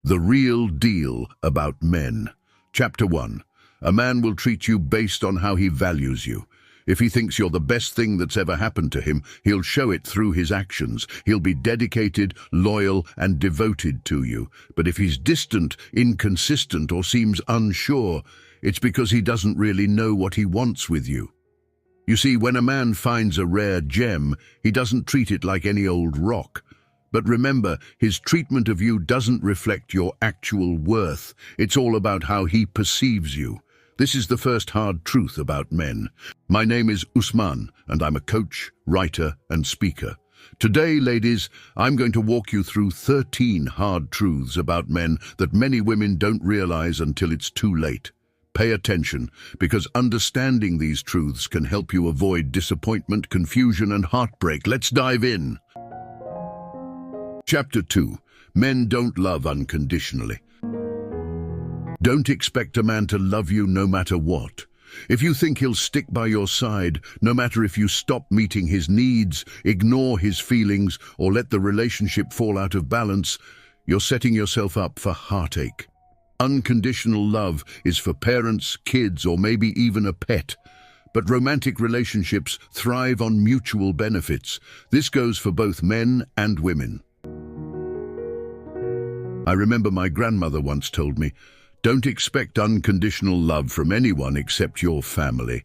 The real deal about men. Chapter 1. A man will treat you based on how he values you. If he thinks you're the best thing that's ever happened to him, he'll show it through his actions. He'll be dedicated, loyal, and devoted to you. But if he's distant, inconsistent, or seems unsure, it's because he doesn't really know what he wants with you. You see, when a man finds a rare gem, he doesn't treat it like any old rock. But remember, his treatment of you doesn't reflect your actual worth. It's all about how he perceives you. This is the first hard truth about men. My name is Usman, and I'm a coach, writer, and speaker. Today, ladies, I'm going to walk you through 13 hard truths about men that many women don't realize until it's too late. Pay attention, because understanding these truths can help you avoid disappointment, confusion, and heartbreak. Let's dive in. Chapter 2. Men don't love unconditionally. Don't expect a man to love you no matter what. If you think he'll stick by your side, no matter if you stop meeting his needs, ignore his feelings, or let the relationship fall out of balance, you're setting yourself up for heartache. Unconditional love is for parents, kids, or maybe even a pet. But romantic relationships thrive on mutual benefits. This goes for both men and women. I remember my grandmother once told me, "Don't expect unconditional love from anyone except your family."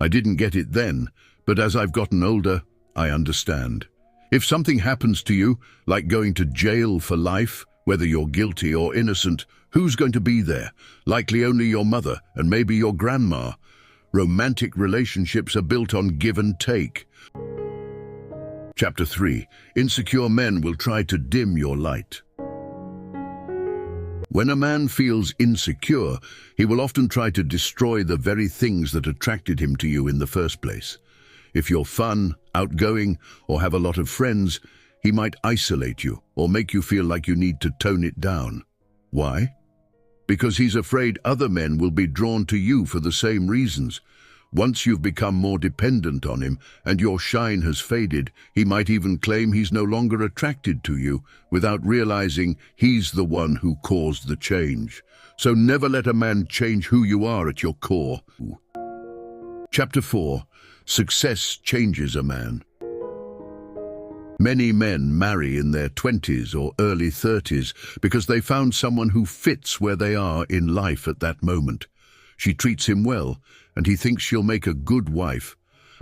I didn't get it then, but as I've gotten older, I understand. If something happens to you, like going to jail for life, whether you're guilty or innocent, who's going to be there? Likely only your mother and maybe your grandma. Romantic relationships are built on give and take. Chapter 3. Insecure men will try to dim your light. When a man feels insecure, he will often try to destroy the very things that attracted him to you in the first place. If you're fun, outgoing, or have a lot of friends, he might isolate you or make you feel like you need to tone it down. Why? Because he's afraid other men will be drawn to you for the same reasons. Once you've become more dependent on him and your shine has faded, he might even claim he's no longer attracted to you without realizing he's the one who caused the change. So never let a man change who you are at your core. Chapter 4. Success changes a man. Many men marry in their 20s or early 30s because they found someone who fits where they are in life at that moment. She treats him well, and he thinks she'll make a good wife.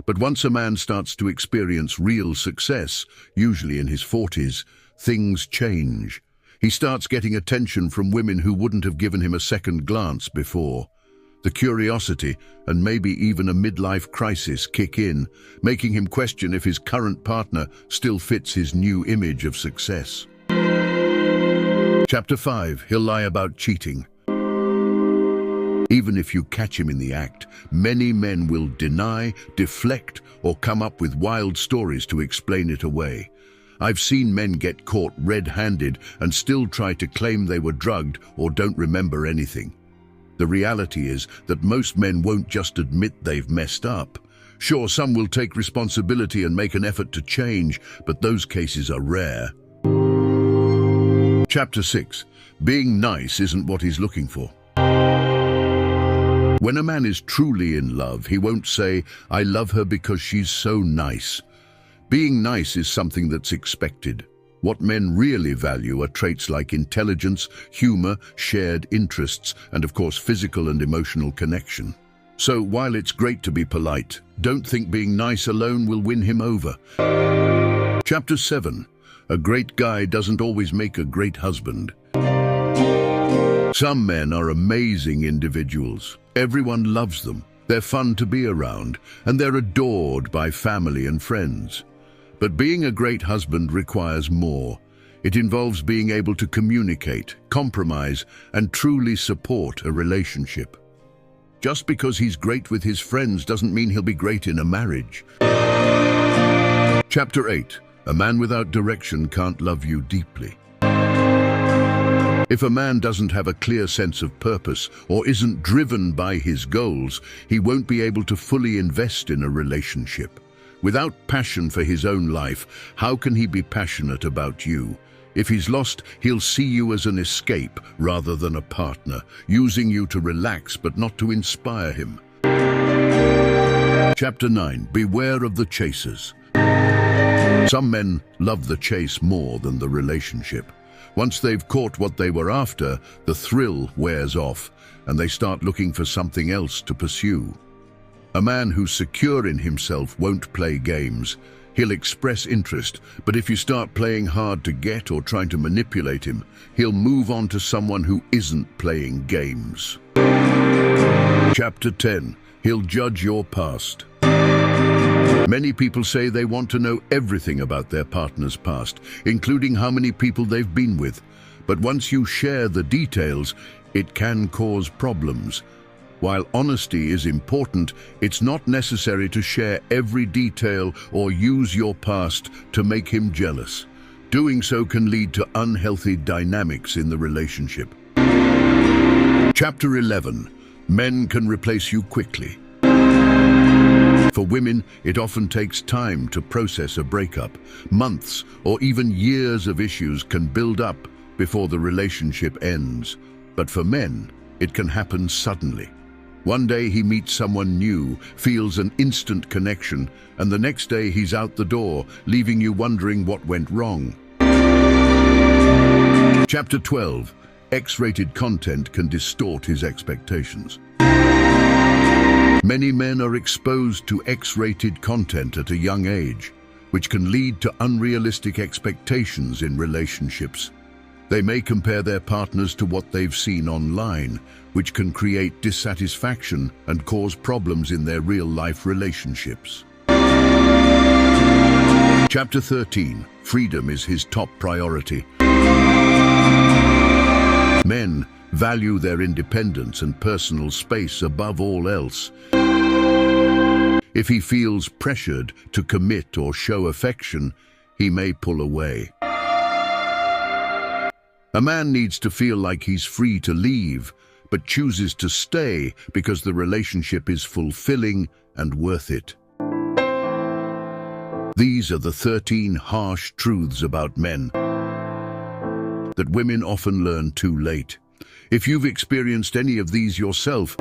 But once a man starts to experience real success, usually in his 40s, things change. He starts getting attention from women who wouldn't have given him a second glance before. The curiosity and maybe even a midlife crisis kick in, making him question if his current partner still fits his new image of success. Chapter 5. He'll lie about cheating. Even if you catch him in the act, many men will deny, deflect, or come up with wild stories to explain it away. I've seen men get caught red-handed and still try to claim they were drugged or don't remember anything. The reality is that most men won't just admit they've messed up. Sure, some will take responsibility and make an effort to change, but those cases are rare. Chapter 6. Being nice isn't what he's looking for. When a man is truly in love, he won't say, "I love her because she's so nice." Being nice is something that's expected. What men really value are traits like intelligence, humor, shared interests, and of course physical and emotional connection. So while it's great to be polite, don't think being nice alone will win him over. Chapter 7. A great guy doesn't always make a great husband. Some men are amazing individuals. Everyone loves them. They're fun to be around, and they're adored by family and friends. But being a great husband requires more. It involves being able to communicate, compromise, and truly support a relationship. Just because he's great with his friends doesn't mean he'll be great in a marriage. Chapter 8. A man without direction can't love you deeply. If a man doesn't have a clear sense of purpose or isn't driven by his goals, he won't be able to fully invest in a relationship. Without passion for his own life, how can he be passionate about you? If he's lost, he'll see you as an escape rather than a partner, using you to relax but not to inspire him. Chapter 9. Beware of the chasers. Some men love the chase more than the relationship. Once they've caught what they were after, the thrill wears off, and they start looking for something else to pursue. A man who's secure in himself won't play games. He'll express interest, but if you start playing hard to get or trying to manipulate him, he'll move on to someone who isn't playing games. Chapter 10. He'll judge your past. Many people say they want to know everything about their partner's past, including how many people they've been with. But once you share the details, it can cause problems. While honesty is important, it's not necessary to share every detail or use your past to make him jealous. Doing so can lead to unhealthy dynamics in the relationship. Chapter 11. Men can replace you quickly. For women, it often takes time to process a breakup. Months or even years of issues can build up before the relationship ends. But for men, it can happen suddenly. One day he meets someone new, feels an instant connection, and the next day he's out the door, leaving you wondering what went wrong. Chapter 12. X-rated content can distort his expectations. Many men are exposed to X-rated content at a young age, which can lead to unrealistic expectations in relationships. They may compare their partners to what they've seen online, which can create dissatisfaction and cause problems in their real-life relationships. Chapter 13. Freedom is his top priority. Men value their independence and personal space above all else. If he feels pressured to commit or show affection, he may pull away. A man needs to feel like he's free to leave, but chooses to stay because the relationship is fulfilling and worth it. These are the 13 harsh truths about men that women often learn too late. If you've experienced any of these yourself,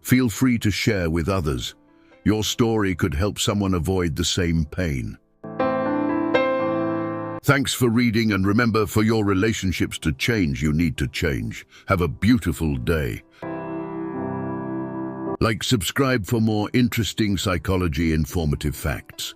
feel free to share with others. Your story could help someone avoid the same pain. Thanks for reading, and remember, for your relationships to change, you need to change. Have a beautiful day. Subscribe for more interesting psychology informative facts.